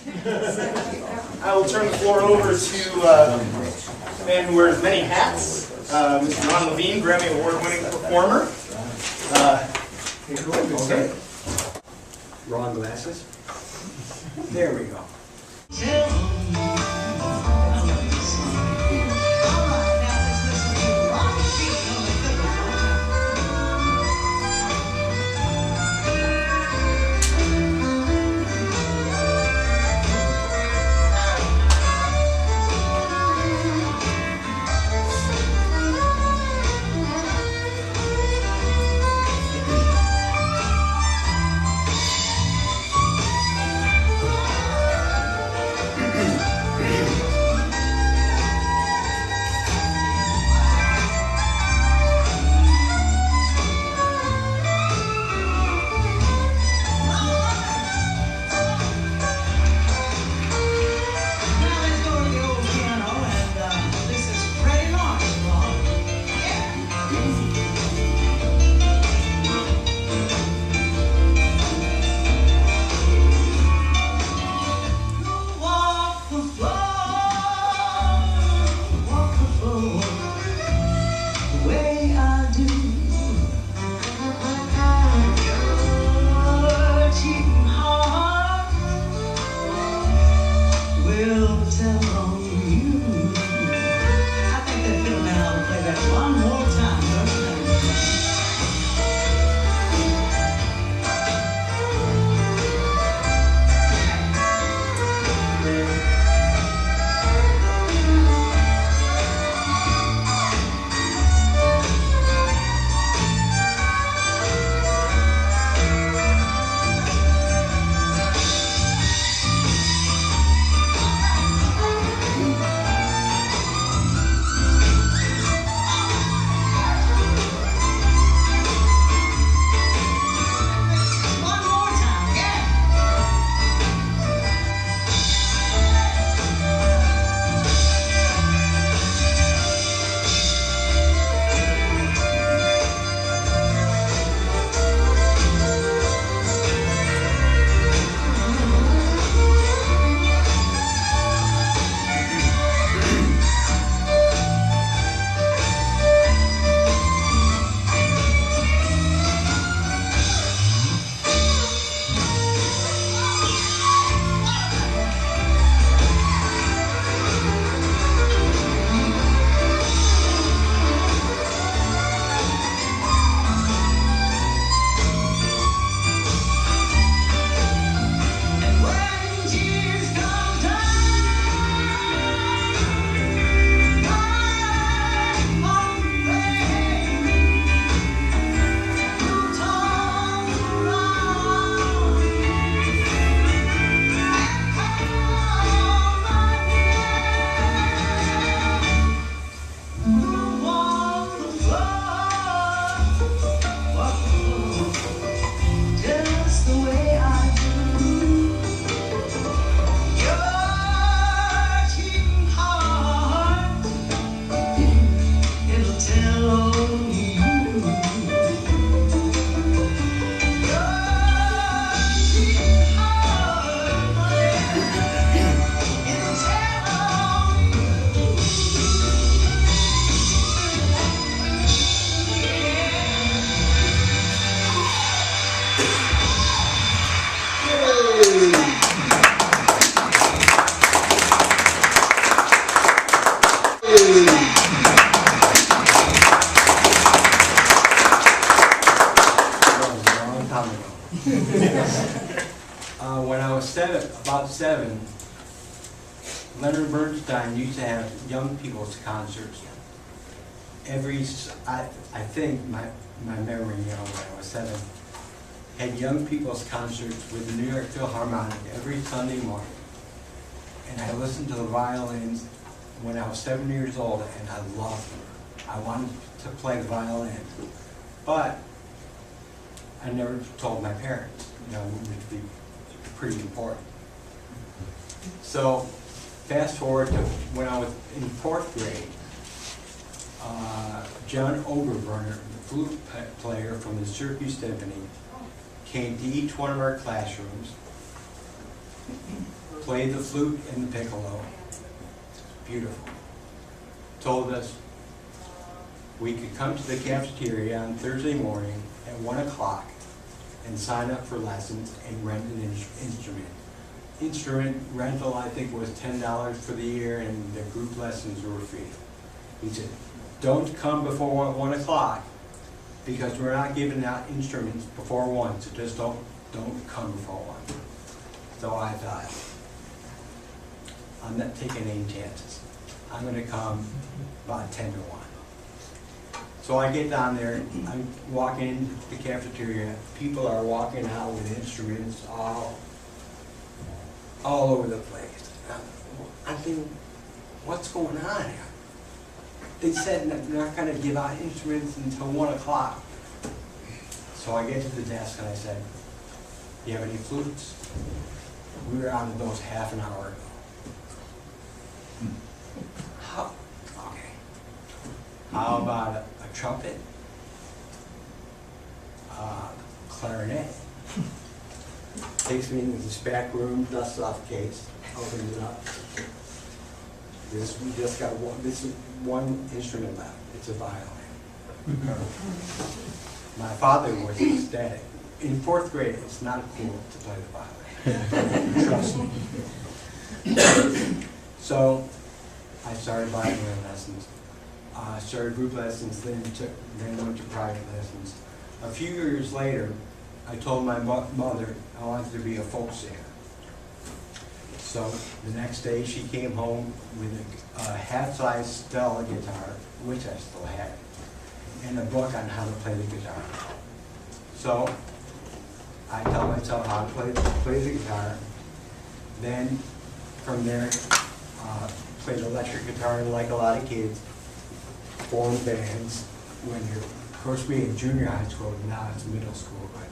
I will turn the floor over to a man who wears many hats, Mr. Ron Levine, Grammy Award-winning performer. Okay. Wrong glasses. There we go. When I was about seven, Leonard Bernstein used to have young people's concerts. I think my memory, when I was 7, had young people's concerts with the New York Philharmonic every Sunday morning. And I listened to the violins when I was 7 years old, and I loved them. I wanted to play the violin, but I never told my parents, which would be pretty important. So, fast forward to when I was in 4th grade, John Oberburner, the flute player from the Syracuse Symphony, came to each one of our classrooms played the flute and the piccolo. Beautiful. Told us we could come to the cafeteria on Thursday morning at 1 o'clock and sign up for lessons and rent an instrument. Instrument rental, I think, was $10 for the year, and the group lessons were free. He said, don't come before 1 o'clock because we're not giving out instruments before 1, so just don't come before 1. So I thought, I'm not taking any chances. I'm going to come about 10 to 1. So I get down there, I'm walking into the cafeteria, people are walking out with instruments all over the place. I'm thinking, what's going on here? They said they're not going to give out instruments until 1 o'clock. So I get to the desk and I said, do you have any flutes? We were out of those half an hour ago. Okay. How about a trumpet? Clarinet. Takes me into this back room, dusts off the case, opens it up. We just got one instrument left. It's a violin. My father was ecstatic. In 4th grade, it's not cool to play the violin. Trust me. So I started violin lessons. Started group lessons, then went to private lessons. A few years later, I told my mother I wanted to be a folk singer. So the next day she came home with a half-size Stella guitar, which I still had, and a book on how to play the guitar. So I taught myself how to play the guitar. Then from there, played electric guitar, and like a lot of kids, formed bands. Of course, we had junior high school, now it's middle school. But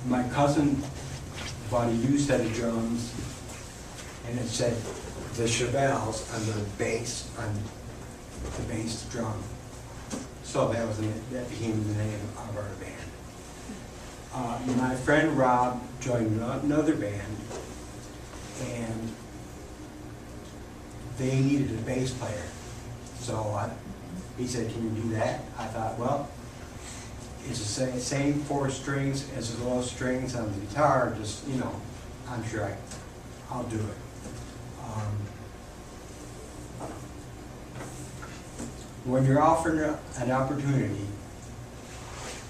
my cousin bought a used set of drums, and it said the Chevelles on the bass drum. So that became the name of our band. My friend Rob joined another band, and they needed a bass player. So he said, can you do that? I thought, well, it's the same 4 strings as the low strings on the guitar, just, I'm sure I'll do it. When you're offered an opportunity,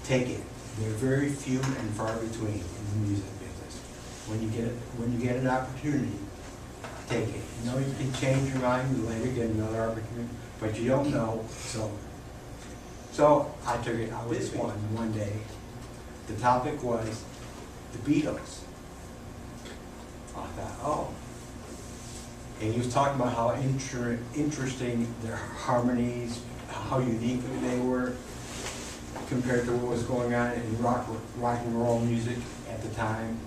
take it. They're very few and far between in the music business. When you get an opportunity, take it. You can change your mind and later get another opportunity, but you don't know. So I took it. I was one day. The topic was the Beatles. I thought, oh. And he was talking about how interesting their harmonies, how unique they were compared to what was going on in rock and roll music at the time.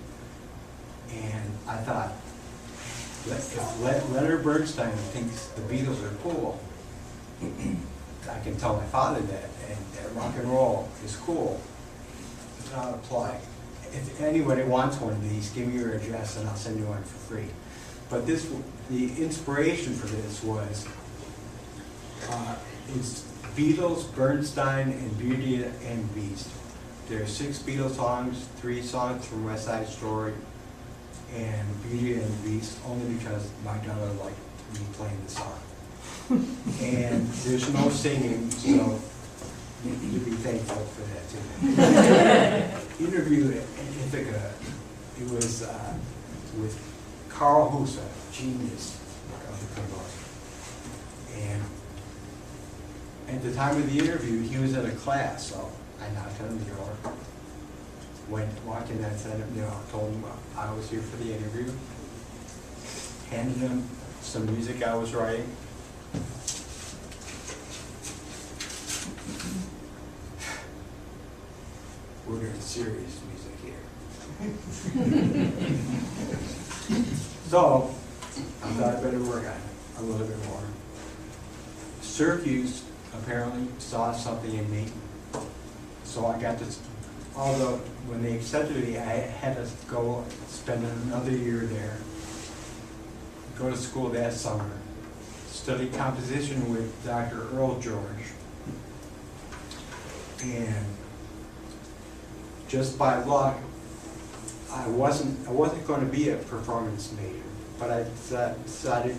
And I thought, if Leonard Bernstein thinks the Beatles are cool, I can tell my father that, and that rock and roll is cool. I'll apply. If anybody wants one of these, give me your address and I'll send you one for free. But the inspiration for this was it's Beatles, Bernstein, and Beauty and the Beast. There are 6 Beatles songs, 3 songs from West Side Story, and Beauty and the Beast, only because my daughter liked me playing the song. And there's no singing, so you'd be thankful for that too. Interview in Ithaca, it was with Carl Husa, genius of the keyboard. And at the time of the interview, he was in a class, so I knocked on the door, walked in and said, told him I was here for the interview, handed him some music I was writing. We're doing serious music here. So, I thought I better work on it a little bit more. Syracuse apparently saw something in me, so I got to although when they accepted me, I had to go spend another year there, go to school that summer, study composition with Dr. Earl George. And just by luck, I wasn't going to be a performance major, but I decided,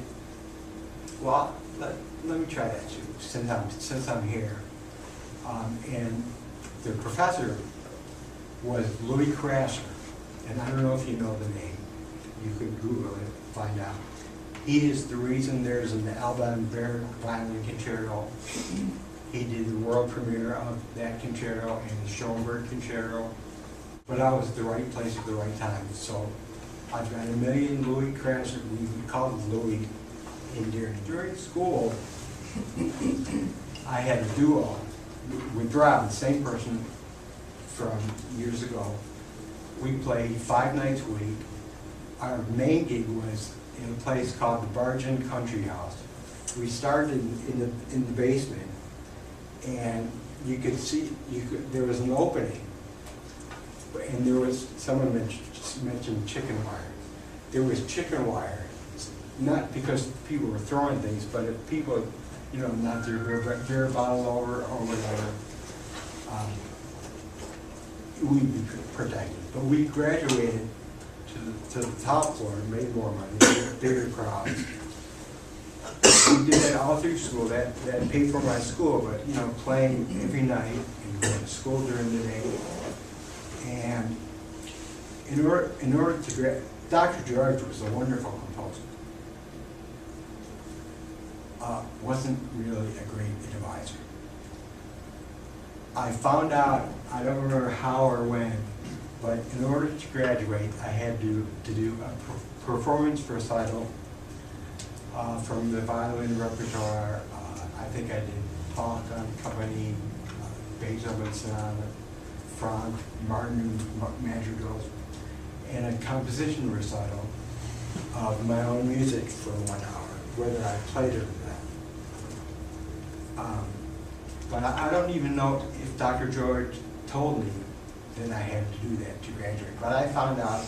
well, let me try that too, since I'm here. And the professor was Louis Crasher, and I don't know if you know the name. You could Google it, find out. He is the reason there's an Alban Berg violin concerto. He did the world premiere of that concerto and the Schoenberg concerto. But I was at the right place at the right time. So I've got a million Louis Crasher, we call it Louis endearing. During school, I had a duo with Rob, the same person from years ago. We played 5 nights a week. Our main gig was in a place called the Bargain Country House. We started in the basement, and you could see, there was an opening, and there was, someone mentioned chicken wire. There was chicken wire, not because people were throwing things, but if people, you know, knocked their beer bottle over or whatever, we'd be protected. But we graduated to the top floor and made more money, bigger crowds. We did that all through school. That paid for my school, but you know, playing every night and going to school during the day. And in order to Dr. George was a wonderful composer. Wasn't really a great advisor. I found out, I don't remember how or when, but in order to graduate, I had to do a performance recital from the violin repertoire. I think I did Paul Company, Beethoven Sonata, Franck, Martin Madrigals, and a composition recital of my own music for 1 hour, whether I played it or not. But I don't even know if Dr. George told me that I had to do that to graduate. But I found out,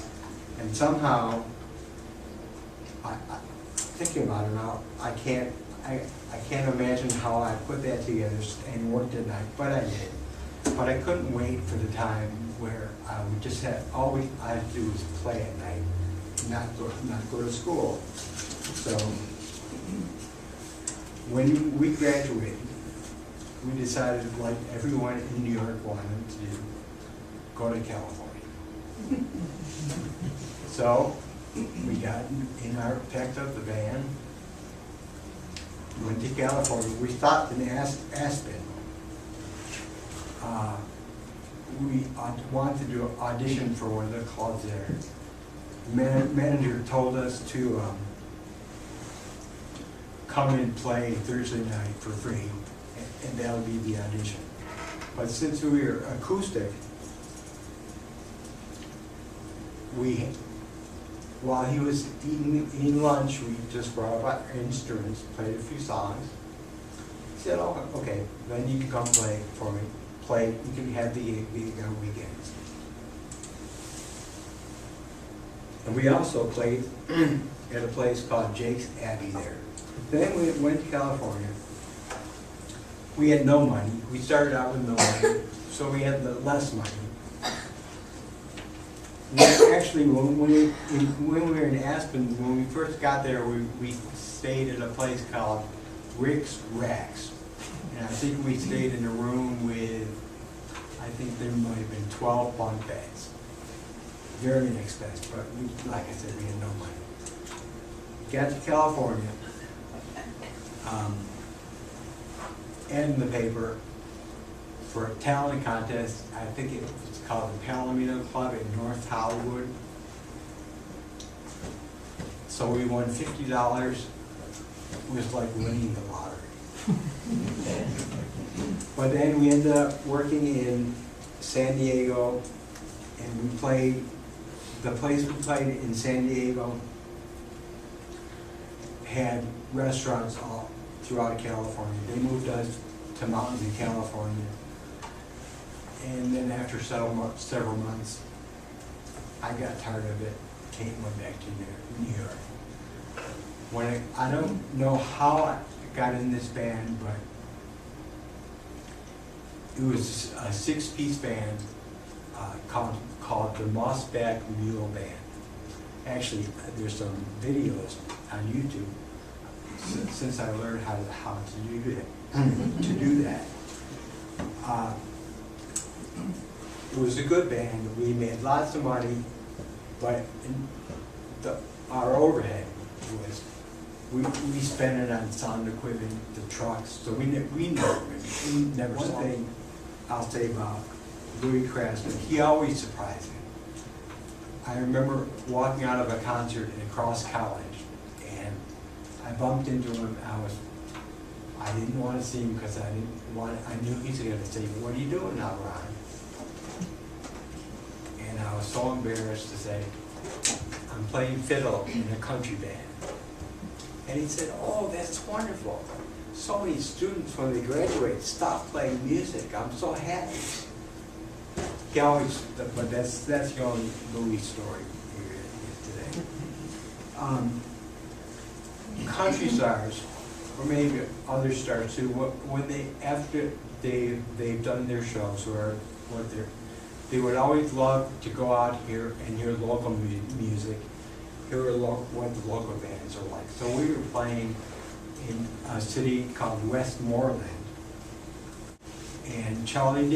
and somehow, thinking about it now, I can't imagine how I put that together and worked at night, but I did. But I couldn't wait for the time where I would just have, all I had to do was play at night, not go to school. So when we graduated, we decided, like everyone in New York wanted to do, go to California. So we got packed up the van, went to California. We stopped in Aspen. We wanted to do an audition for one of the clubs there. The manager told us to come and play Thursday night for free, and that would be the audition. But since we were acoustic, while he was eating lunch, we just brought up our instruments, played a few songs. He said, "Oh, okay, then you can come play for me. You can have the gig on weekends." And we also played at a place called Jake's Abbey there. Then we went to California. We had no money. We started out with no money, so we had less money. Actually, when we were in Aspen, when we first got there, we stayed at a place called Rick's Racks. And I think we stayed in a room with, I think there might have been 12 bunk beds. Very inexpensive, but like I said, we had no money. Got to California, and in the paper for a talent contest. I think it was called the Palomino Club in North Hollywood. So we won $50. It was like winning the lottery. But then we ended up working in San Diego, and we played, the place we played in San Diego had restaurants all throughout California. They moved us to mountains in California. And then after several months, I got tired of it, went back to New York. I don't know how I got in this band, but it was a 6-piece band called the Mossback Mule Band. Actually, there's some videos on YouTube since I learned how to do that. It was a good band. We made lots of money, but our overhead was we spent it on sound equipment, the trucks. So we never. One thing I'll say about Louis Craftsman, he always surprised me. I remember walking out of a concert in Coe College, and I bumped into him. I didn't want to see him because I knew he's going to say, "What are you doing now, Ron?" And I was so embarrassed to say, "I'm playing fiddle in a country band." And he said, "Oh, that's wonderful. So many students, when they graduate, stop playing music. I'm so happy." He always, but that's the only Louis story here today. Country stars, or maybe other stars too, after they've done their shows or they would always love to go out here and hear local music, hear what the local bands are like. So we were playing in a city called Westmoreland, and Charlie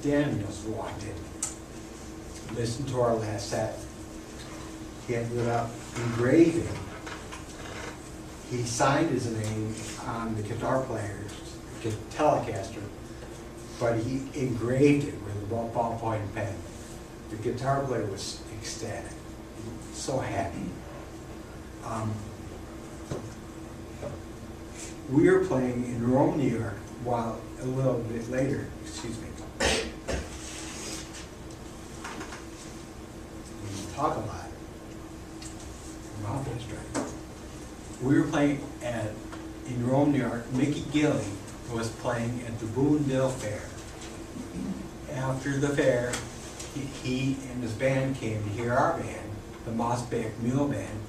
Daniels walked in, listened to our last set. He ended up engraving. He signed his name on the guitar player's Telecaster, but he engraved it with a ballpoint pen. The guitar player was ecstatic, so happy. We were playing in Rome, New York, while a little bit later, excuse me. We talk a lot. Mouth is dry. We were playing in Rome, New York. Mickey Gilley was playing at the Boonville Fair. After the fair, he and his band came to hear our band, the Mossback Mule Band,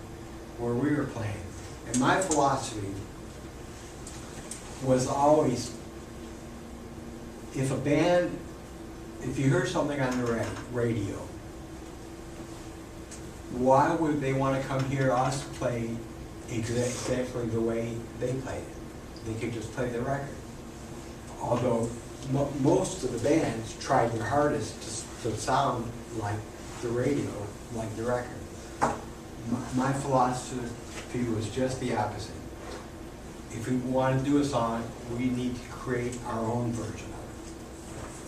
where we were playing. And my philosophy was always, if you hear something on the radio, why would they want to come hear us play exactly the way they played it? They could just play the record. Although most of the bands tried their hardest to sound like the radio, like the record. My philosophy was just the opposite. If we want to do a song, we need to create our own version of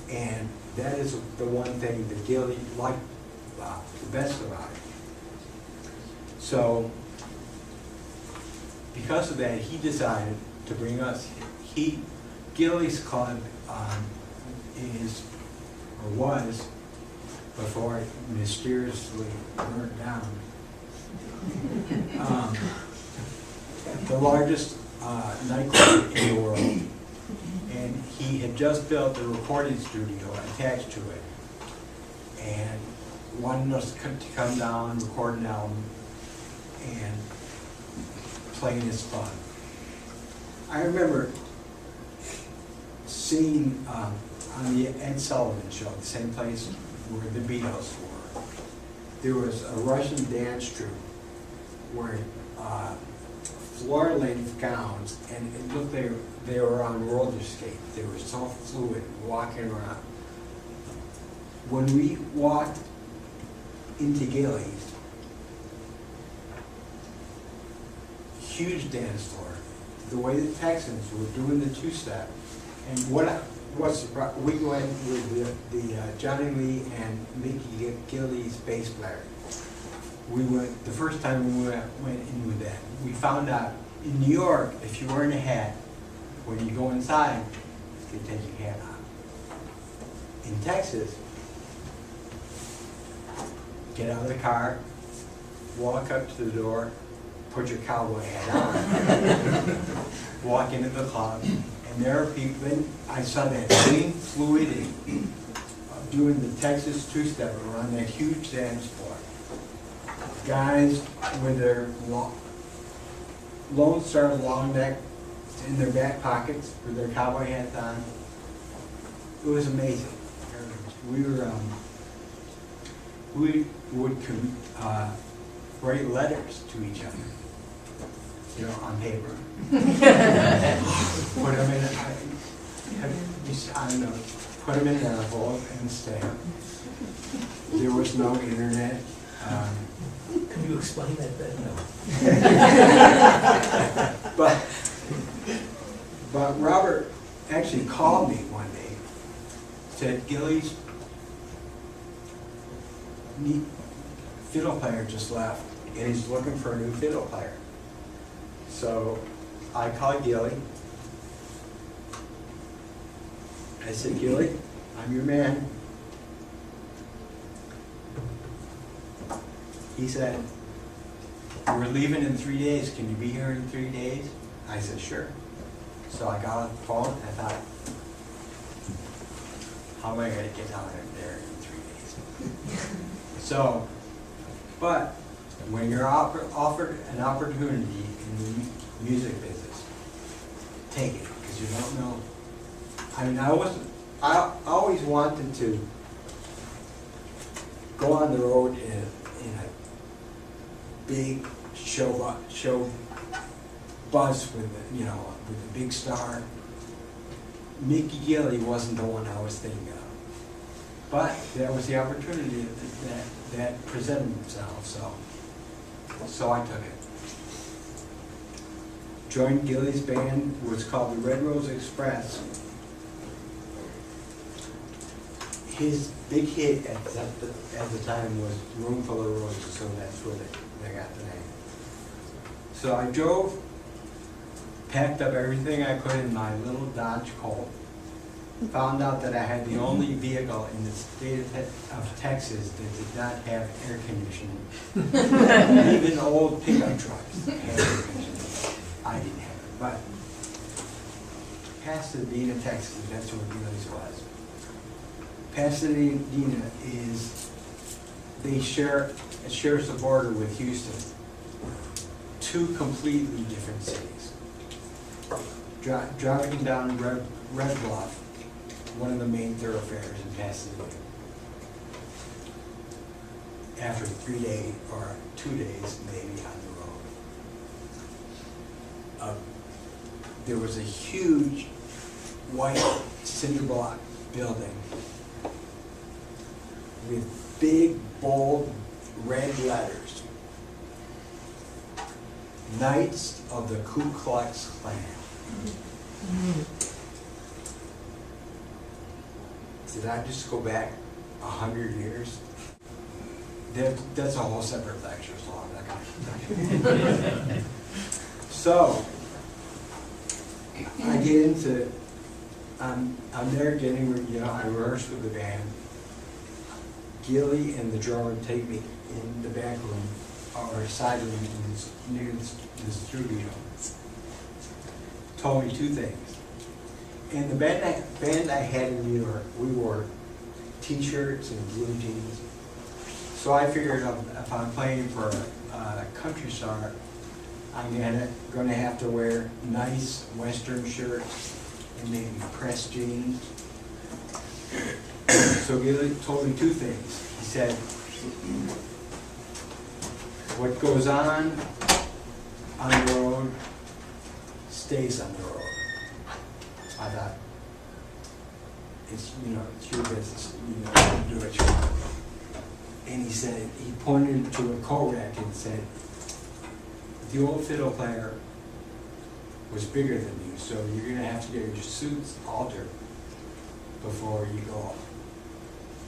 it. And that is the one thing that Gilley liked the best about it. So, because of that, he decided to bring us here. Gilley's club was, before it mysteriously burnt down, the largest nightclub in the world. And he had just built a recording studio attached to it, and wanted us to come down, record an album, and playing his fun. I remember seeing on the Ed Sullivan Show, the same place where the Beatles were, there was a Russian dance troupe where floor-length gowns, and it looked like they were on roller skates. They were so fluid, walking around. When we walked into Gilley's, huge dance floor, the way the Texans were doing the two-step, and we went with the Johnny Lee and Mickey Gilley's bass player. The first time we went in with that, we found out in New York, if you're wearing a hat, when you go inside, you can take your hat off. In Texas, get out of the car, walk up to the door, put your cowboy hat on, walk into the club, and there are people. Then I saw that same fluidity doing the Texas two-step around that huge dance floor. Guys with their Lone Star long neck in their back pockets with their cowboy hats on. It was amazing. We would write letters to each other, you know, on paper. Put them in, I don't know, put them in an envelope and stamp. There was no internet. Can you explain that better? But Robert actually called me one day, said, Gilly's fiddle player just left, and he's looking for a new fiddle player. So I called Gilly. I said, Gilly, I'm your man. He said, we're leaving in 3 days. Can you be here in 3 days? I said, sure. So I got on the phone. I thought, how am I going to get down there in 3 days? So, but when you're offered an opportunity in the music business, take it, because you don't know. I mean, I always wanted to go on the road in a big show bus with a big star. Mickey Gilly wasn't the one I was thinking of, but that was the opportunity that presented itself. So I took it. Joined Gilly's band, was called the Red Rose Express. His big hit at the time was Room Full of Roses, so that's where they got the name. So I drove, packed up everything I could in my little Dodge Colt, found out that I had the only vehicle in the state of Texas that did not have air conditioning. Even old pickup trucks had air conditioning. I didn't have it, but Pasadena, Texas, that's where Gilly's was. Pasadena shares the border with Houston. Two completely different cities. Driving down Red Bluff, one of the main thoroughfares in Pasadena. After 3 days or 2 days maybe on the road, there was a huge white cinder block building with big, bold, red letters. Knights of the Ku Klux Klan. Did I just go back 100 years? That's a whole separate lecture, so I'm not gonna. So, I get into, I'm there getting, I rehearse with the band. Gilly and the drummer take me in the back room, or side room near the studio. Told me two things. In the band I had in New York, we wore t-shirts and blue jeans. So I figured if I'm playing for a country star, I'm gonna have to wear nice Western shirts and maybe pressed jeans. So Gilly told me two things. He said, what goes on the road stays on the road. I thought, it's your business, do what you want. And he said, he pointed to a coat rack and said, the old fiddle player was bigger than you, so you're gonna have to get your suits altered before you go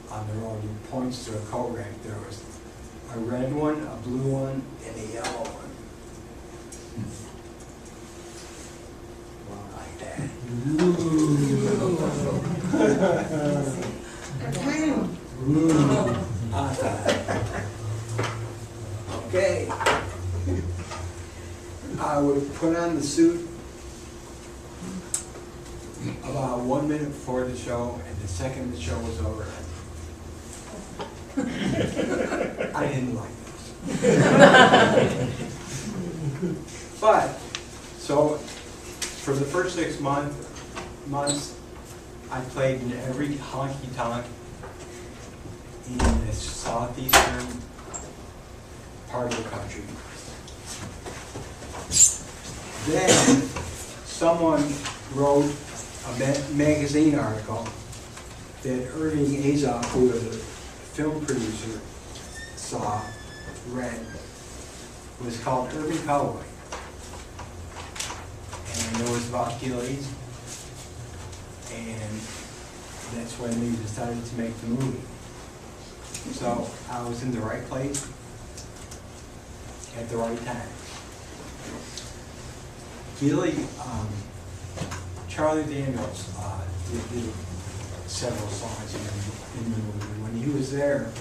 on the road. He points to a coat rack. There was a red one, a blue one, and a yellow one. Like that. Okay. I would put on the suit about 1 minute before the show, and the second the show was over, I'd didn't like this. But, so, for the first 6 months, I played in every honky-tonk in the southeastern part of the country. Then, someone wrote a magazine article that Irving Azoff, who was a film producer, read. It was called Urban Cowboy. And it was about Gillies. And that's when they decided to make the movie. So I was in the right place at the right time. Gilly, Charlie Daniels did several songs in the movie. When he was there,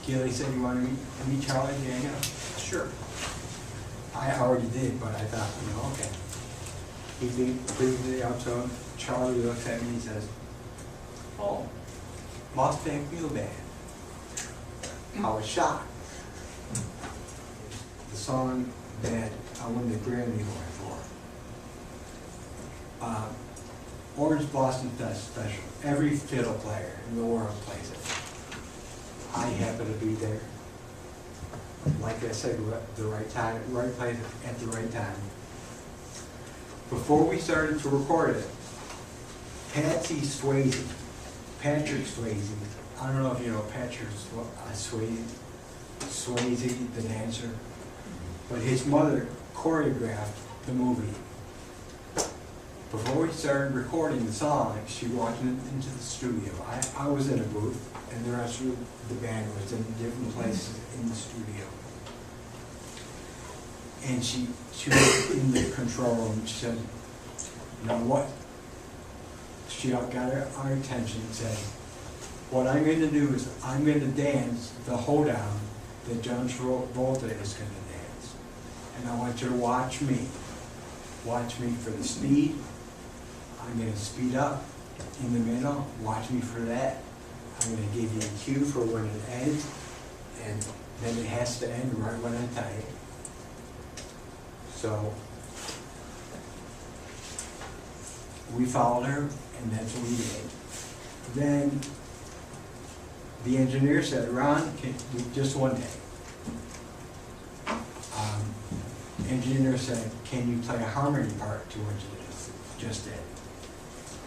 Gilly said, "You want to meet Charlie Daniels?" Sure. I already did, but I thought, okay. He brings it up to him. Charlie looks at me and says, "Oh, Mustang Feel Bad." I was shocked. The song that I won the Grammy Award for. Orange Blossom Fest Special. Every fiddle player in the world plays it. I happen to be there. Like I said, the right time, right place at the right time. Before we started to record it, Patrick Swayze, I don't know if you know Patrick Swayze, the dancer, but his mother choreographed the movie. Before we started recording the song, she walked into the studio. I was in a booth, and the rest of the band was in different places in the studio. And she was in the control room. She said, "You know what?" She got our attention and said, "What I'm going to do is I'm going to dance the hoedown that John Travolta is going to dance. And I want you to watch me. Watch me for the speed. I'm going to speed up in the middle. Watch me for that. I'm going to give you a cue for when it ends. And then it has to end right when I tell you." So we followed her, and that's what we did. Then the engineer said, "Ron, just one day." Engineer said, "Can you play a harmony part to what you just did?"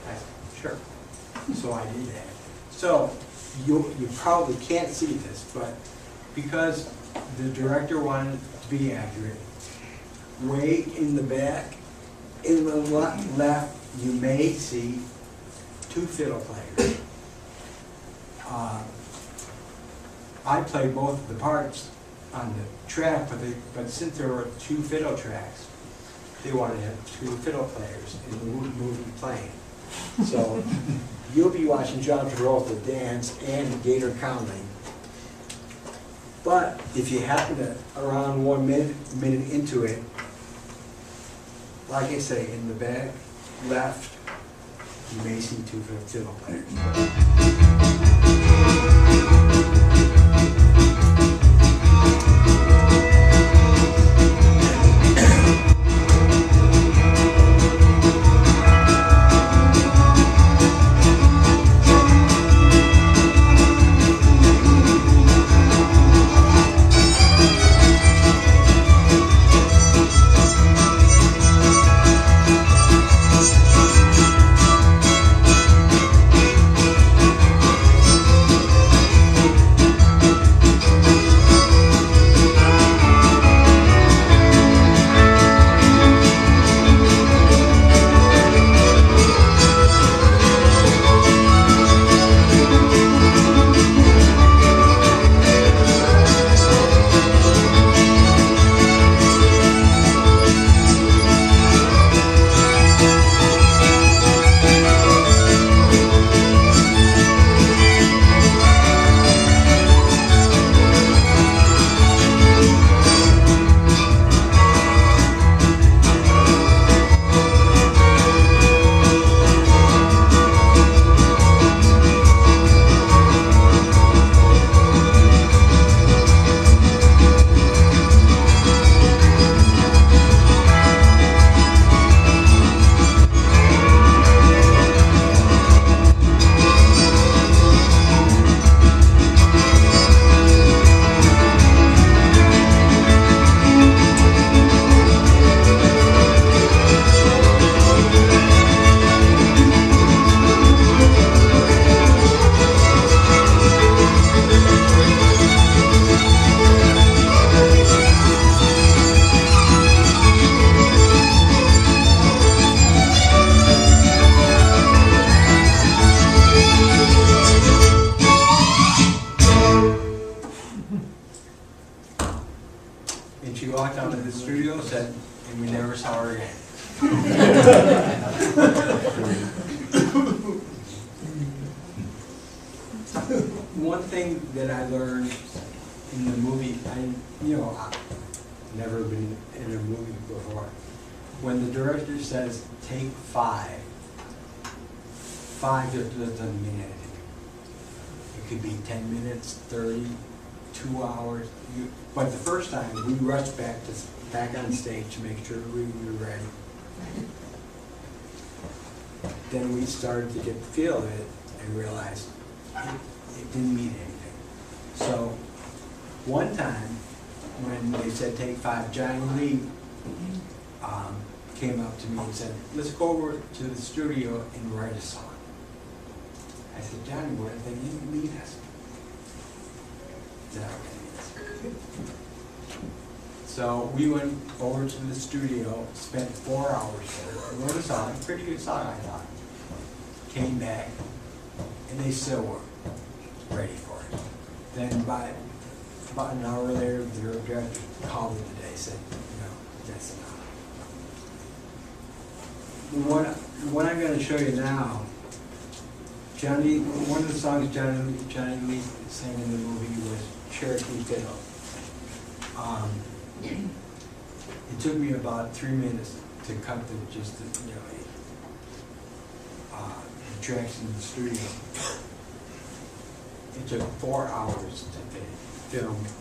I said, "Sure." So I did that. So you probably can't see this, but because the director wanted it to be accurate, way in the back, in the left, you may see two fiddle players. I played both of the parts on the track, but since there were two fiddle tracks, they wanted to have two fiddle players in the movie playing. So you'll be watching John Travolta dance and Gator Conley. But if you happen to, around 1 minute into it, like I say, in the back left, you may see two fiddle players. And she walked out of the studio set, and we never saw her again. One thing that I learned in the movie, I've never been in a movie before. When the director says, take 5, 5 just doesn't mean anything. It could be 10 minutes, 30, 2 hours. But the first time, we rushed back on stage to make sure we were ready. Then we started to get the feel of it and realized it didn't mean anything. So one time when they said take 5, Johnny Lee came up to me and said, let's go over to the studio and write a song. I said, Johnny, what if they didn't need us? He said, okay. So we went over to the studio, spent 4 hours there, wrote a song, pretty good song I thought. Came back, and they still were ready for it. Then about an hour later, the director called me today, said, that's enough. What I'm going to show you now, one of the songs Johnny Lee sang in the movie was Cherokee Fiddle. It took me about 3 minutes to cut the tracks in the studio. It took 4 hours to film it.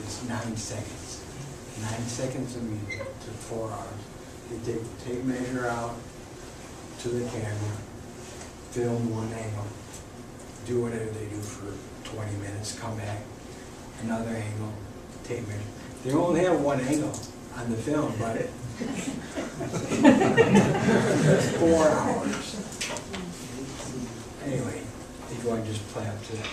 It's 9 seconds. 9 seconds of music took 4 hours. They take tape measure out to the camera, film one angle, do whatever they do for 20 minutes, come back, another angle, tape measure. They only have one angle on the film, but 4 hours. Anyway, if you want to just play up to that.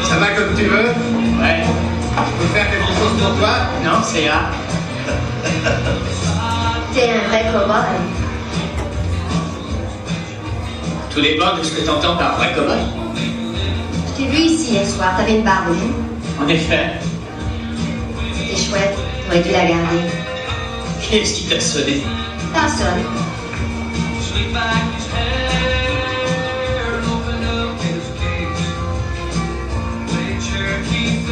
Ça va comme tu veux? Ouais. Je peux faire quelque chose pour toi? Non, c'est là. T'es un vrai cow-boy. Tout dépend de ce que tu entends par vrai cow-boy. Je t'ai vu ici hier soir, t'avais une barbe. En effet. C'était chouette, t'aurais dû la garder. Qu'est-ce qui t'a sonné? Personne.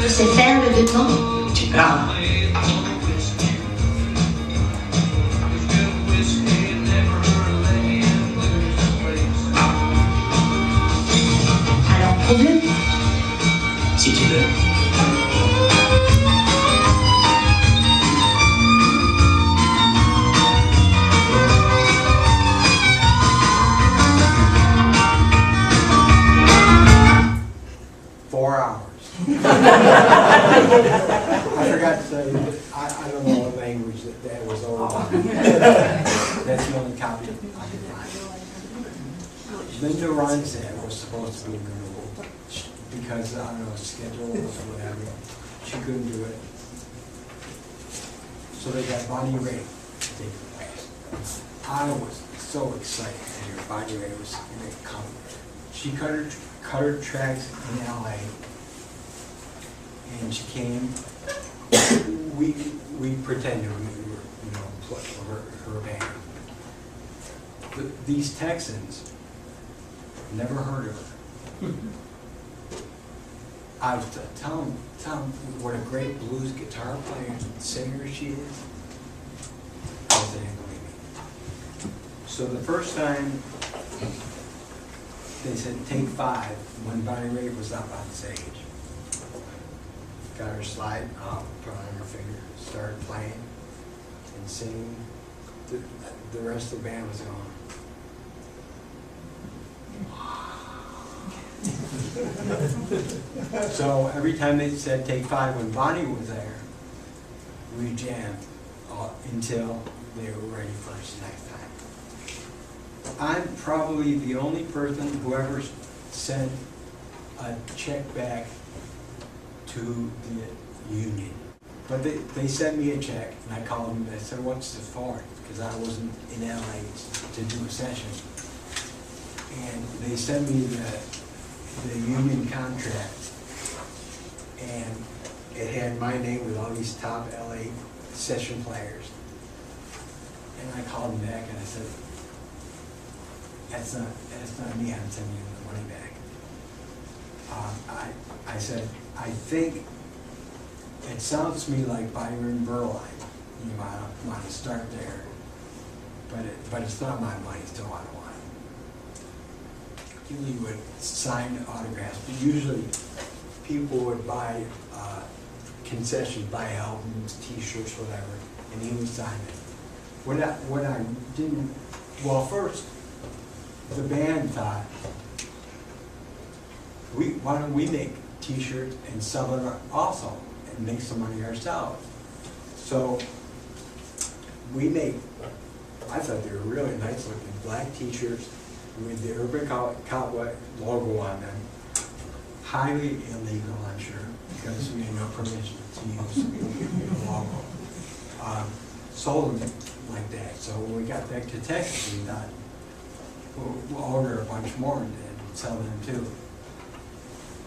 Tu sais faire le deux temps? Tu parles. Alors prouve-le. Si tu veux. I forgot to say, I don't know what language that was over. That's the only copy I can find. Linda Ron said was supposed to be in the movie because, I don't know, schedules or whatever. She couldn't do it. So they got Bonnie Raitt to take the place. I was so excited to hear Bonnie Raitt was going to come. She cut her tracks in LA. And she came. We pretended we were, her band. These Texans never heard of her. I was telling them what a great blues guitar player and singer she is. They didn't believe me. So the first time they said take 5 when Bonnie Raitt was up on stage. Got her slide out, put on her finger, started playing and singing. The rest of the band was gone. So every time they said take 5 when Bonnie was there, we jammed until they were ready for us next time. I'm probably the only person who ever said a check back to the union. But they sent me a check, and I called them and I said, what's this for? Because I wasn't in LA to do a session. And they sent me the union contract, and it had my name with all these top LA session players. And I called them back and I said, that's not me, I'm sending you the money back. I said, I think it sounds to me like Byron Berline. You might want to start there, but it's not my money, so I don't want it. Usually would sign autographs, but usually people would buy concessions, buy albums, T-shirts, whatever, and he would sign it. What I didn't, well, first, the band thought, why don't we make T-shirts and sell it also, and make some money ourselves? So we made, I thought they were really nice looking black T-shirts with the Urban Cowboy logo on them. Highly illegal, I'm sure, because we had no permission to use the logo. Sold them like that. So when we got back to Texas, we thought, we'll order a bunch more and sell them too.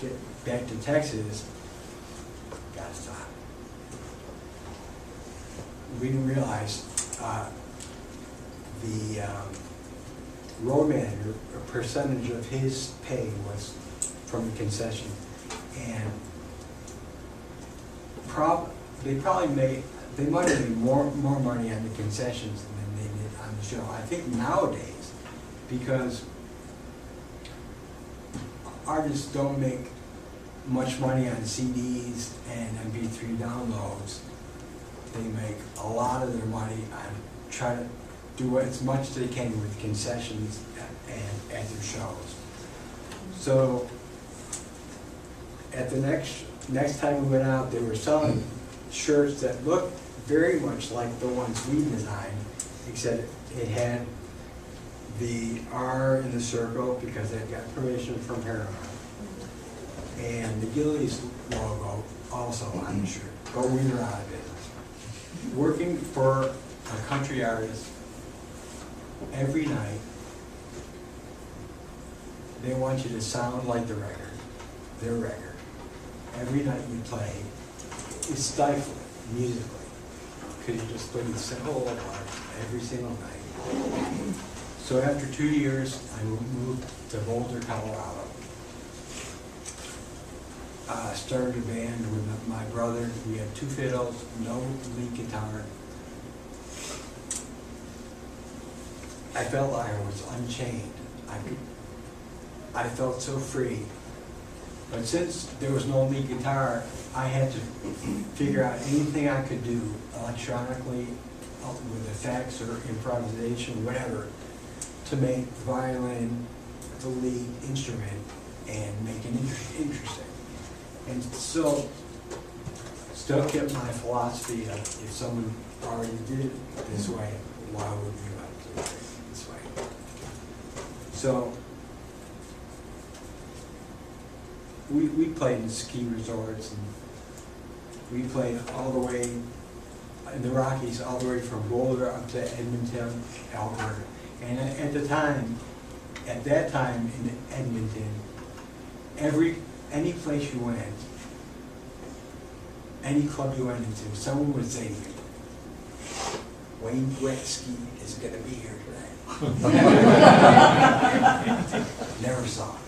Get back to Texas, gotta stop. We didn't realize the road manager, a percentage of his pay was from the concession, and they might have made more money on the concessions than they did on the show. I think nowadays, because artists don't make much money on CDs and MP3 downloads, they make a lot of their money on trying to do as much as they can with concessions and at their shows. So at the next time we went out, they were selling shirts that looked very much like the ones we designed, except it had the R in the circle because they got permission from Paramount, and the Gillies logo also on the shirt, but we were out of business. Working for a country artist, every night they want you to sound like the record, their record. Every night you play, it's stifling musically, because you just play the simple parts every single night. So after 2 years, I moved to Boulder, Colorado. Started a band with my brother. We had 2 fiddles, no lead guitar. I felt like I was unchained. I felt so free. But since there was no lead guitar, I had to figure out anything I could do electronically with effects or improvisation, whatever, to make violin the lead instrument and make it interesting. And so, still kept my philosophy of if someone already did it this way, why would we want to do it this way? So, we played in ski resorts, and we played all the way in the Rockies, all the way from Boulder up to Edmonton, Alberta. And at that time in Edmonton, any place you went, any club you went into, someone would say to you, Wayne Gretzky is going to be here today. Never saw him.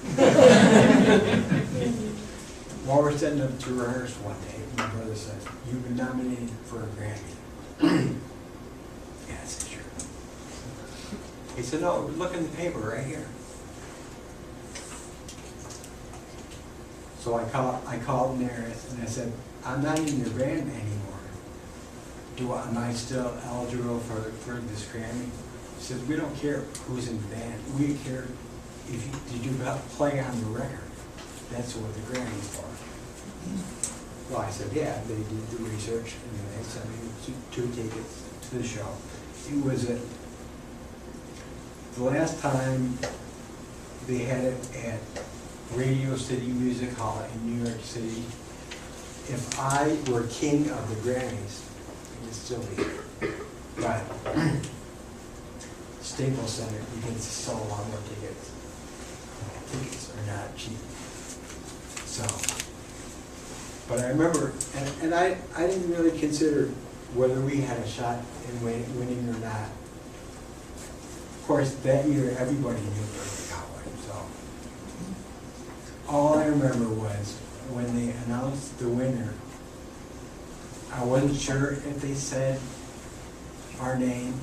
While we're setting up to rehearse one day, my brother says, "You've been nominated for a Grammy." Yeah, I said, sure. He said, "No, look in the paper right here." So I called there and I said, "I'm not in your band anymore. Am I still eligible for this Grammy?" He said, "We don't care who's in the band. We care did you play on the record. That's what the Grammy's for." Well, I said, yeah, they did the research, and they sent me 2 tickets to the show. It was the last time they had it at Radio City Music Hall in New York City. If I were king of the Grammys, I'd still be here. But Staples Center, you can sell a lot more tickets. Tickets are not cheap. So, but I remember, and I didn't really consider whether we had a shot in winning or not. Of course, that year everybody knew Coe College, so. All I remember was when they announced the winner, I wasn't sure if they said our name.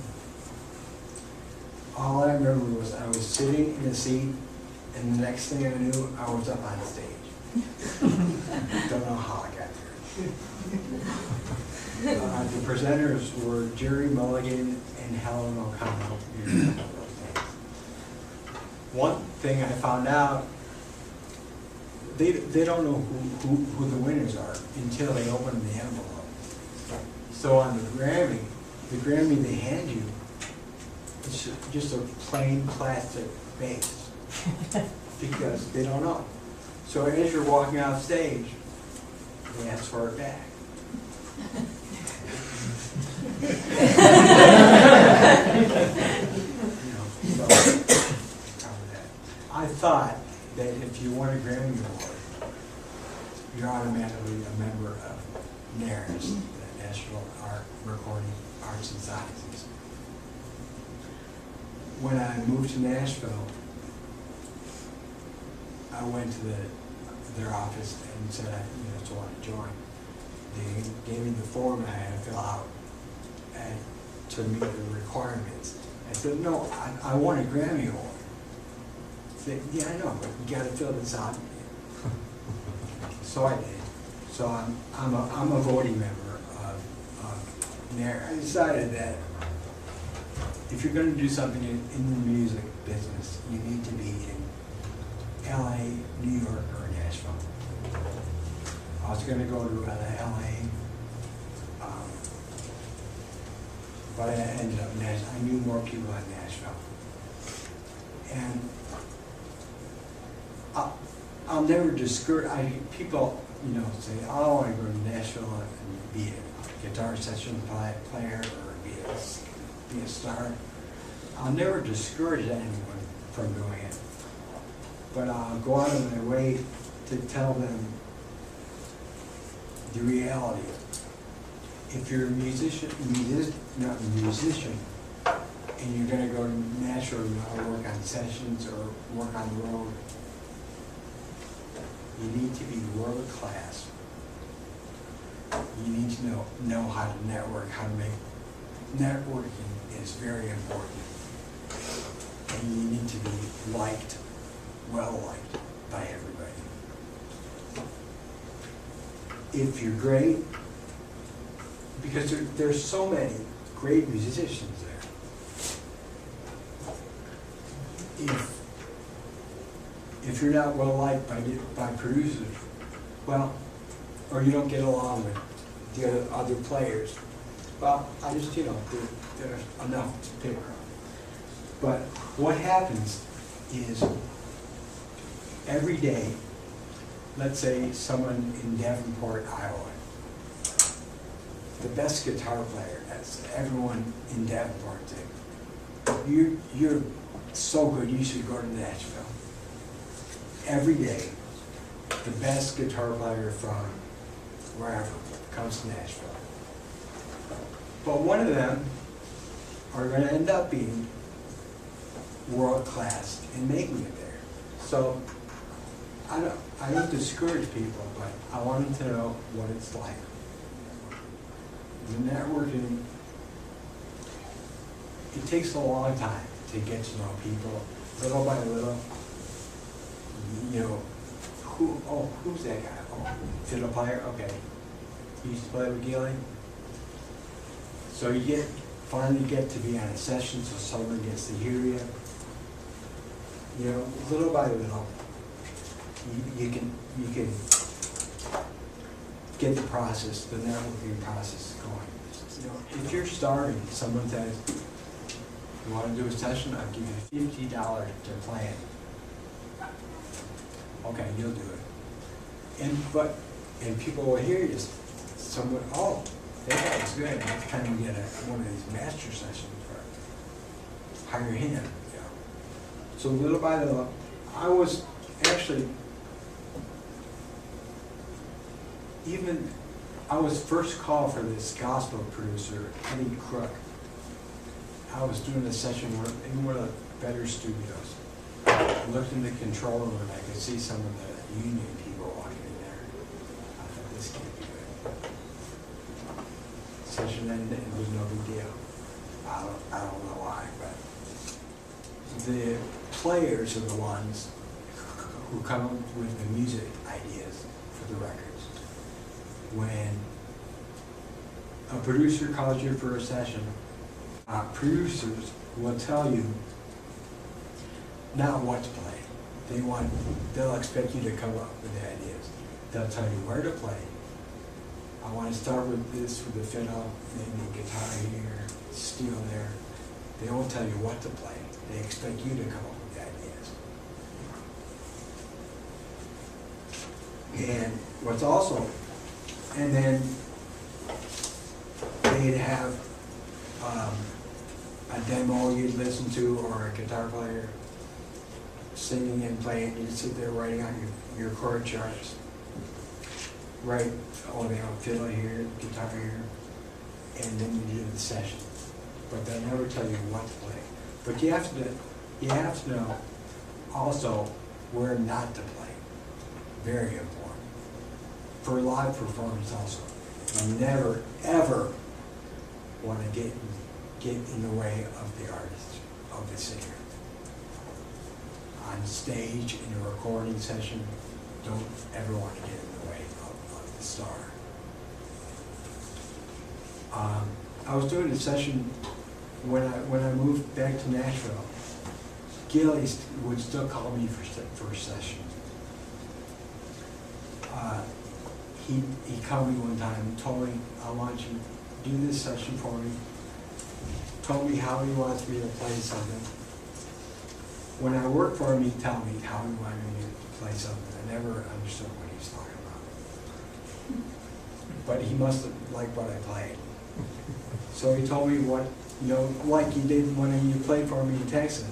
All I remember was I was sitting in a seat, and the next thing I knew, I was up on stage. Don't know how I got there. The presenters were Jerry Mulligan and Helen O'Connell. One thing I found out, they don't know who the winners are until they open the envelope. So on the Grammy they hand you, it's just a plain plastic base because they don't know. So as you're walking off stage, they ask for it back. I thought that if you won a Grammy Award, you're automatically a member of NARS, the National Recording Arts Societies. When I moved to Nashville, I went to their office and said I want to join. They gave me the form I had to fill out and to meet the requirements. I said, no, I won a Grammy Award. They said, yeah, I know, but you got to fill this out. So I did. So I'm a voting member of NARS. I decided that if you're going to do something in the music business, you need to be in LA, New York, or Nashville. I was going to go to LA, but I ended up in Nashville. I knew more people in Nashville. And I'll never discourage, people, say, oh, I want to go to Nashville and be a guitar session player or be a star. I'll never discourage anyone from doing it. But I'll go out of my way to tell them the reality. If you're a musician, not a musician, and you're going to go to Nashville and work on sessions or work on the road, you need to be world class. You need to know how to network, how to make networking is very important. And you need to be liked, well liked by everybody. If you're great, because there's so many great musicians there. If you're not well liked by producers, well, or you don't get along with the other players, well, I just, there's enough to pick from. But what happens is every day, let's say someone in Davenport, Iowa, the best guitar player, as everyone in Davenport thinks, you're so good, you should go to Nashville. Every day, the best guitar player from wherever comes to Nashville. But one of them are going to end up being world class and making it there. So I don't discourage people, but I want them to know what it's like. The networking, it takes a long time to get to know people, little by little. Who's that guy? Oh, fiddle player? Okay. He used to play with Gilly. So you finally get to be on a session so someone gets to hear you. Little by little, you can get the networking process going. If you're starting, someone says, you want to do a session, I'll give you $50 to play it. Okay, you'll do it. And people will hear you, someone, oh, that guy's good. Next time we get one of these master sessions, or hire him, you know. So little by little, I was actually, I was first called for this gospel producer, Eddie Crook. I was doing a session in one of the better studios. I looked in the control room and I could see some of the union people walking in there. I thought, this can't be good. Session ended, it was no big deal. I don't know why, but the players are the ones who come up with the music ideas for the records. When a producer calls you for a session, producers will tell you not what to play. They'll expect you to come up with the ideas. They'll tell you where to play. I want to start with this for the fiddle, maybe guitar here, steel there. They won't tell you what to play. They expect you to come up with the ideas. And what's also, and then they'd have a demo you'd listen to, or a guitar player singing and playing. You'd sit there writing out your chord charts. Right, oh, they have fiddle here, guitar here, and then you do the session. But they never tell you what to play. But you have to know also where not to play. Very important. For live performance also. You never, ever want to get in the way of the artist, of the singer. On stage, in a recording session, don't ever want to get in the way of the star. I was doing a session when I moved back to Nashville. Gilly would still call me for a session. He called me one time and told me, I want you to do this session for me. Told me how he wants me to play something. When I worked for him, he'd tell me how he wanted me to play something. I never understood what he was talking about. But he must have liked what I played. So he told me what, you know, like he did when you played for me in Texas.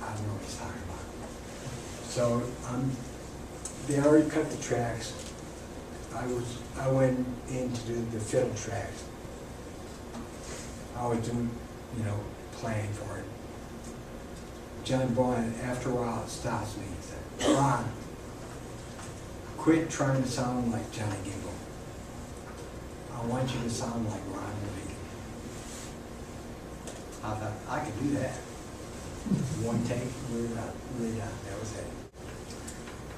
I don't know what he's talking about. So they already cut the tracks. I went in to do the fiddle tracks. I was doing, you know, playing for it. John Boylan, after a while, stops me and said, Ron, quit trying to sound like Johnny Gimbel. I want you to sound like Ron Levine. I thought, I could do that. One take, really done. That was it.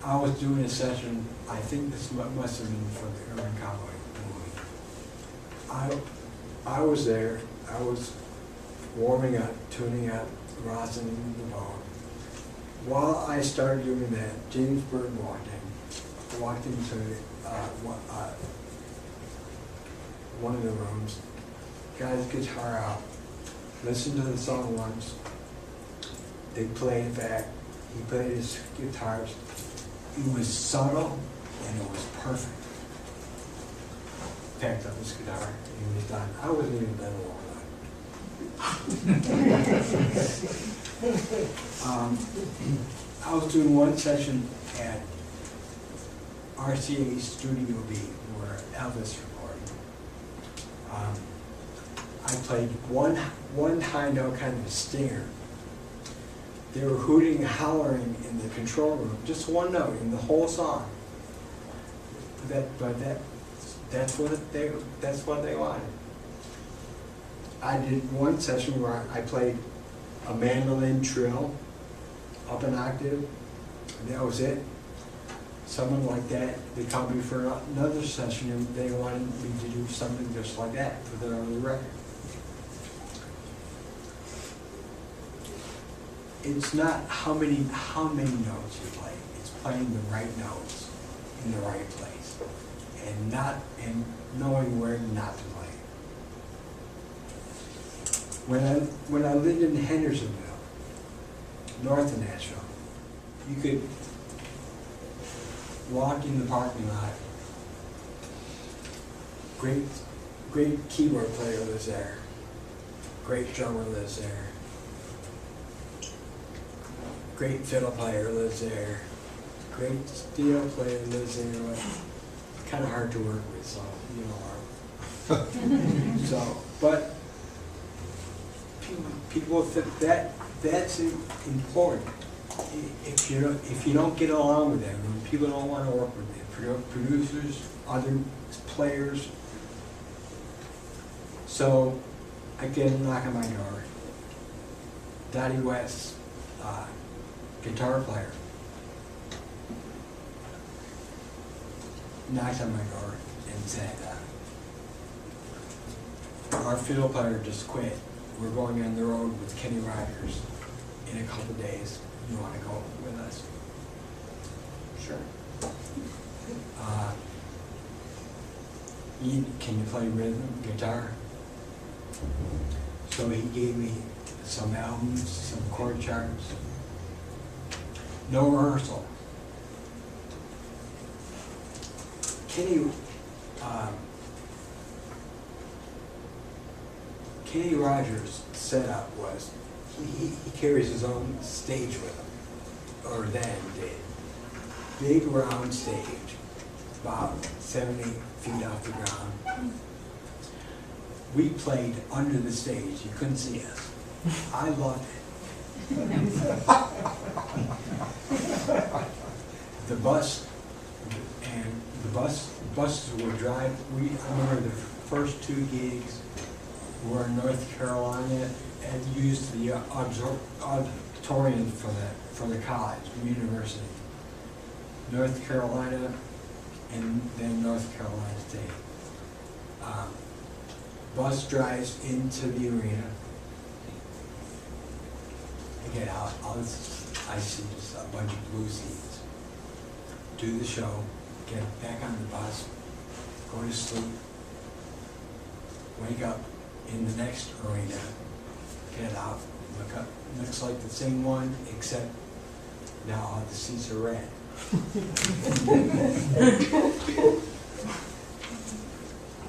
I was doing a session, I think this must have been for the Urban Cowboy movie. I was there, I was warming up, tuning up, rosin the bone. While I started doing that, James Burton walked into one of the rooms, got his guitar out, listened to the song once. They played it back. He played his guitars. It was subtle and it was perfect. Packed up his guitar and he was done. I wasn't even done long. I was doing one session at RCA Studio B where Elvis recorded. I played one high note, kind of a stinger. They were hooting and hollering in the control room, just one note in the whole song. That's what they wanted. I did one session where I played a mandolin trill up an octave, and that was it. Someone like that, they called me for another session and they wanted me to do something just like that for their own record. It's not how many notes you play. It's playing the right notes in the right place, and knowing where not to play. When I lived in Hendersonville, north of Nashville, you could walk in the parking lot. Great keyboard player lives there. Great drummer lives there. Great fiddle player lives there. Great steel player lives there. But kind of hard to work with, so you know. So, but people think that's important. If you don't get along with them, people don't want to work with them. Producers, other players. So I get a knock on my door. Dottie West, guitar player, knocked on my door and said, our fiddle player just quit. We're going on the road with Kenny Rogers in a couple days. You want to go with us? Sure. Can you play rhythm guitar? So he gave me some albums, some chord charts. No rehearsal. Kenny Rogers' setup was he carries his own stage with him, or then did. Big round stage, about 70 feet off the ground. We played under the stage. You couldn't see us. I loved it. The bus and buses would drive. I remember the first 2 gigs were in North Carolina and used the auditorium for the college, the university. North Carolina and then North Carolina State. Bus drives into the arena. I get out, I see just a bunch of blue seats. Do the show, get back on the bus, go to sleep, wake up in the next arena, get out, look up, looks like the same one, except now all the seats are red.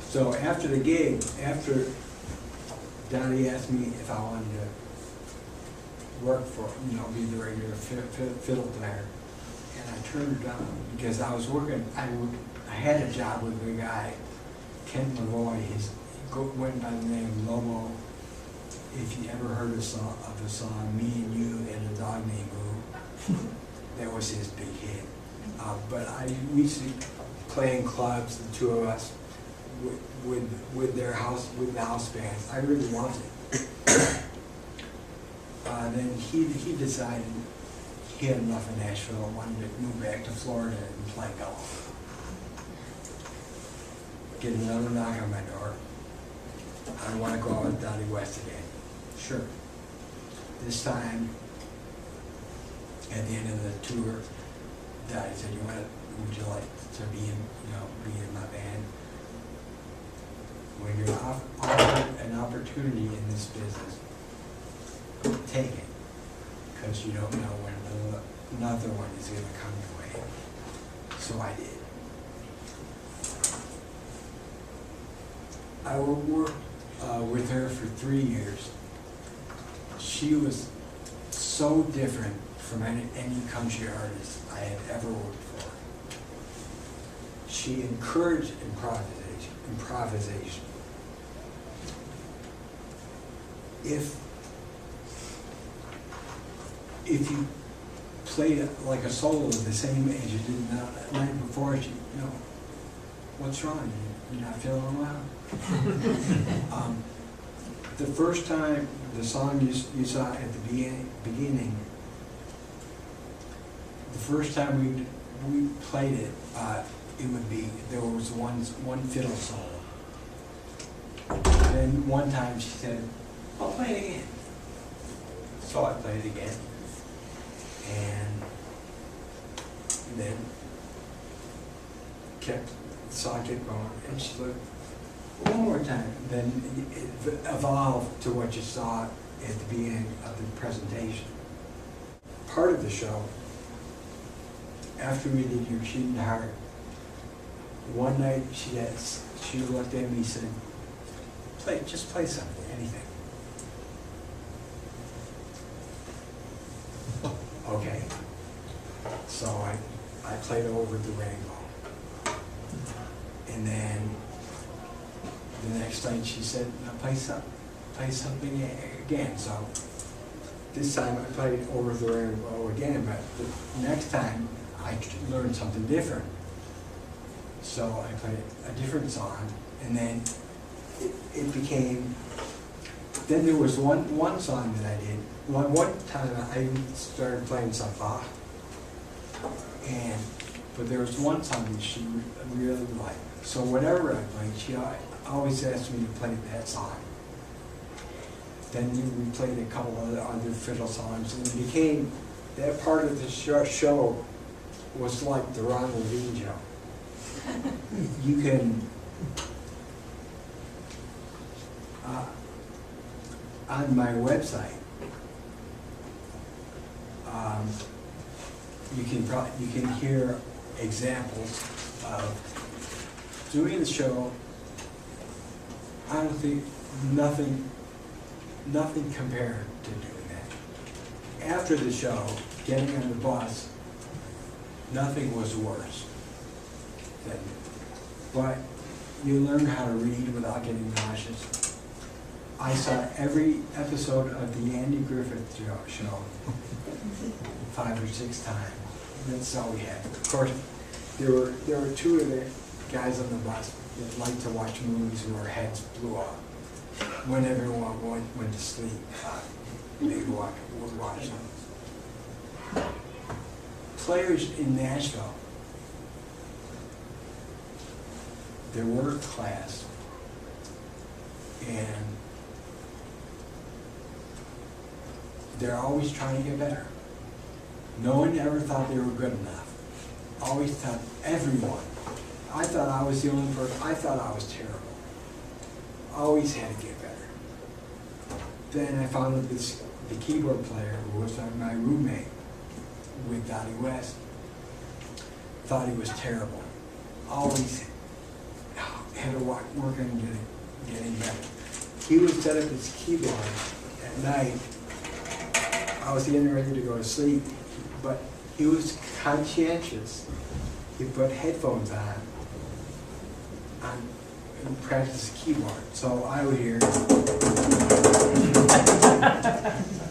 So after the gig, after Donnie asked me if I wanted to work for, be the regular fiddle player, and I turned it down because I was working. I had a job with a guy, Kent Lavoie. He went by the name Lobo. If you ever heard of the song "Me and You and a Dog Named Boo," that was his big hit. But we used to play in clubs, the two of us, with the house bands. I really wanted it. Then he decided he had enough in Nashville and wanted to move back to Florida and play golf. Get another knock on my door. I want to go out with Dottie West again. Sure. This time, at the end of the tour, Dottie said, would you like to be in my band? When you're offered an opportunity in this business, take it, because you don't know when another one is going to come your way. So I did. I worked with her for 3 years. She was so different from any country artist I had ever worked for. She encouraged improvisation. If you played like a solo the same as you did the night before, what's wrong? You're not feeling well? The first time, the song you saw at the beginning, the first time we played it, there was one fiddle solo. Then one time she said, "I'll play it again." So I played it again. And then the song kept going, and she said, "One more time." Then it evolved to what you saw at the beginning of the presentation. Part of the show after we did Your Cheating Heart, one night she looked at me and said, just play something, anything. Okay. So I played Over the Rainbow. And then the next night she said, now play something again. So this time I played Over the Rainbow again, but the next time I learned something different. So I played a different song, and then it became, then there was one song that I did. One time I started playing some Bach, but there was one song that she really liked. So whatever I played, she always asked me to play that song. Then we played a couple of other fiddle songs, and it became, that part of the show was like the Ron Levine show. You can, on my website, you can hear examples of doing the show. Honestly, nothing compared to doing that. After the show, getting on the bus, nothing was worse. But you learn how to read without getting nauseous. I saw every episode of the Andy Griffith show 5 or 6 times. That's all we had. Of course, there were 2 of the guys on the bus that liked to watch movies where heads blew off. When everyone went to sleep, they would watch them. Players in Nashville, they're world class, and they're always trying to get better. No one ever thought they were good enough. Always thought, everyone. I thought I was the only person. I thought I was terrible. Always had to get better. Then I found out the keyboard player who was my roommate with Dottie West thought he was terrible. Always had to work on getting better. He would set up his keyboard at night. I was getting ready to go to sleep, but he was conscientious. He put headphones on and practice the keyboard. So I would hear.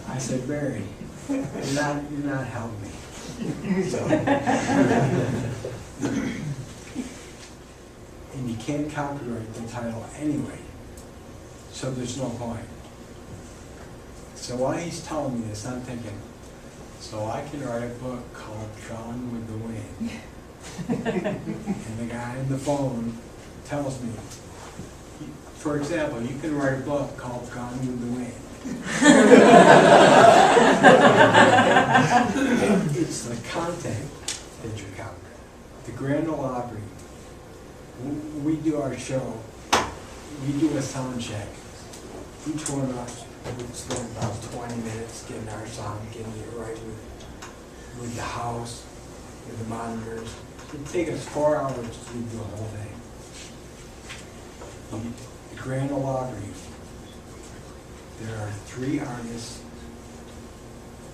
I said, Barry, you're not helping me. So, and you can't copyright the title anyway, so there's no point. So while he's telling me this, I'm thinking, so I can write a book called Gone with the Wind. And the guy on the phone tells me, for example, you can write a book called Gone with the Wind. It's the content that you're copyrighting. The Grand Ole Opry, we do our show, we do a sound check. Each one of us would spend about 20 minutes getting our sound, getting it right with the house, with the monitors. It'd take us 4 hours to do the whole thing. The Grand Ole Opry, there are 3 artists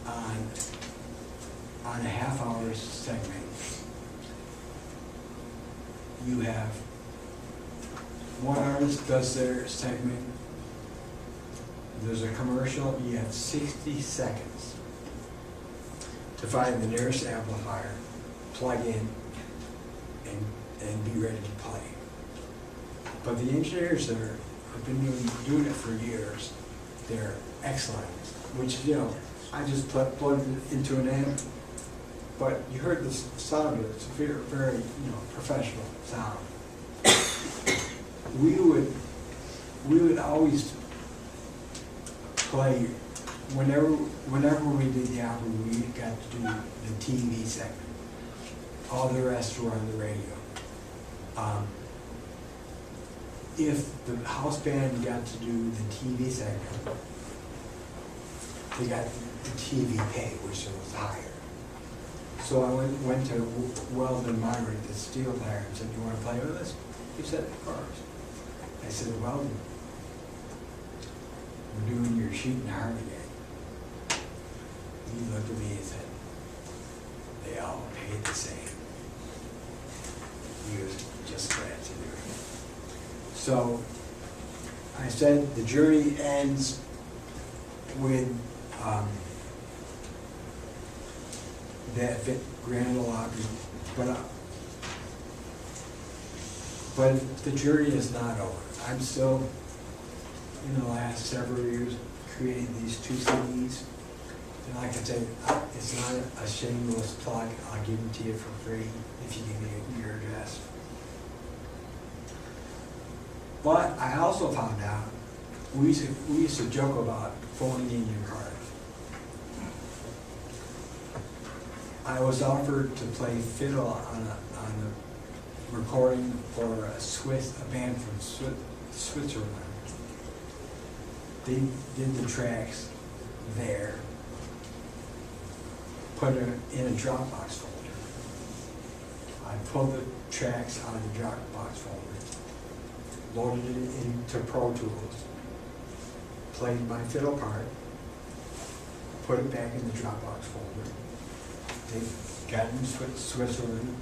on a half-hour segment. You have one artist does their segment, there's a commercial, you have 60 seconds to find the nearest amplifier, plug in, and be ready to play. But the engineers there have been doing it for years. They're excellent, which, I just plugged it into an amp, but you heard the sound of it. It's a very, very, professional sound. We would always play, whenever we did the album, we got to do the TV segment. All the rest were on the radio. If the house band got to do the TV segment, they got the TV pay, which was higher. So I went to Weldon Myrick, the steel player, and said, "You want to play with us?" He said, "Of course." I said, "Weldon, we're doing your sheet and harmony game." He looked at me and said, "They all paid the same." He was just glad to do it. So I said the jury ends with that grand lobby, but the jury is not over. I'm still, in the last several years, creating these 2 CDs. And like I said, it's not a shameless plug. I'll give them to you for free if you give me your address. But I also found out, we used to joke about phoning in your card. I was offered to play fiddle on a recording for a band from Switzerland. They did the tracks there, put it in a Dropbox folder. I pulled the tracks out of the Dropbox folder, loaded it into Pro Tools, played my fiddle part, put it back in the Dropbox folder. They got in Switzerland.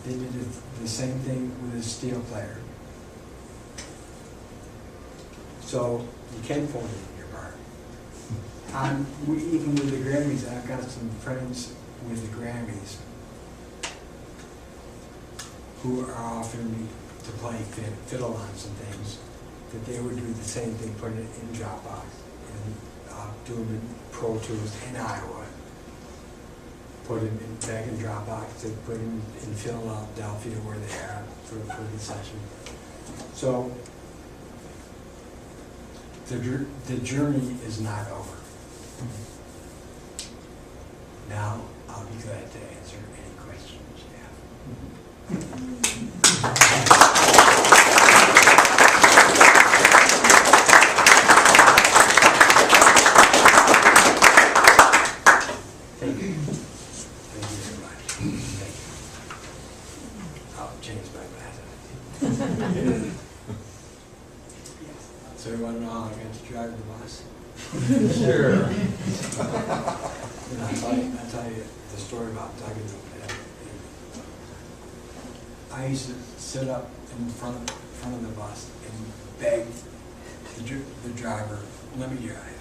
They did the same thing with a steel player. So you can phone it in your part. Even with the Grammys, I've got some friends with the Grammys who are offering me to play fiddle on some things, that they would do the same thing, put it in Dropbox, and do them in Pro Tools in Iowa. Put them back in Dropbox, to put them in Philadelphia where they are for the session. So the journey is not over. Now I'll be glad to answer any questions you have. Thank you. Thank you very much. Thank you. I'll change my glasses. So you want to know how I got to drive the bus? Sure. I'll tell you the story about Doug and I used to sit up in front of the bus and beg the driver, "Let me drive."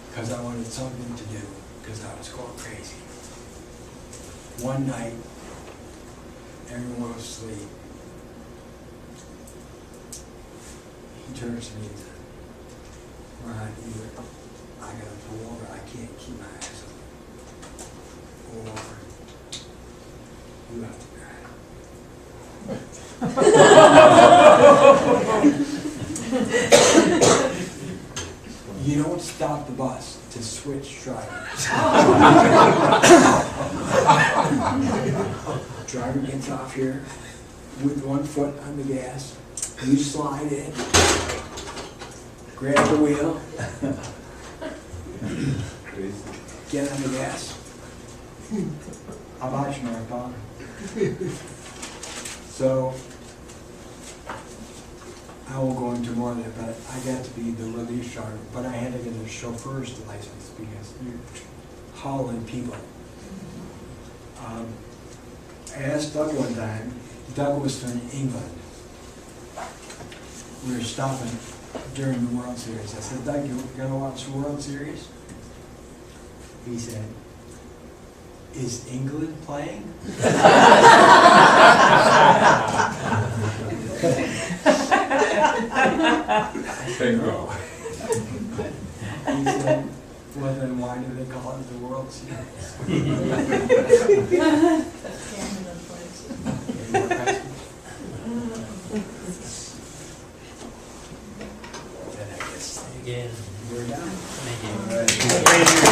Because I wanted something to do, because I was going crazy. One night, everyone was asleep. He turns to me and said, "Ron, either I gotta pull over, I can't keep my eyes open, or you have to drive." You don't stop the bus to switch drivers. Driver gets off here with one foot on the gas. You slide in, grab the wheel, get on the gas. How about you, Marathon? So, I won't go into more of that, but I got to be the relief driver, but I had to get a chauffeur's license because you're hauling people. I asked Doug one time. Doug was from England. We were stopping during the World Series. I said, "Doug, you gonna watch the World Series?" He said, "Is England playing?" Bingo. He said, "Well, then why do they call it the World Series?" Any more questions? Then I guess Again. we're done. Thank you. All right.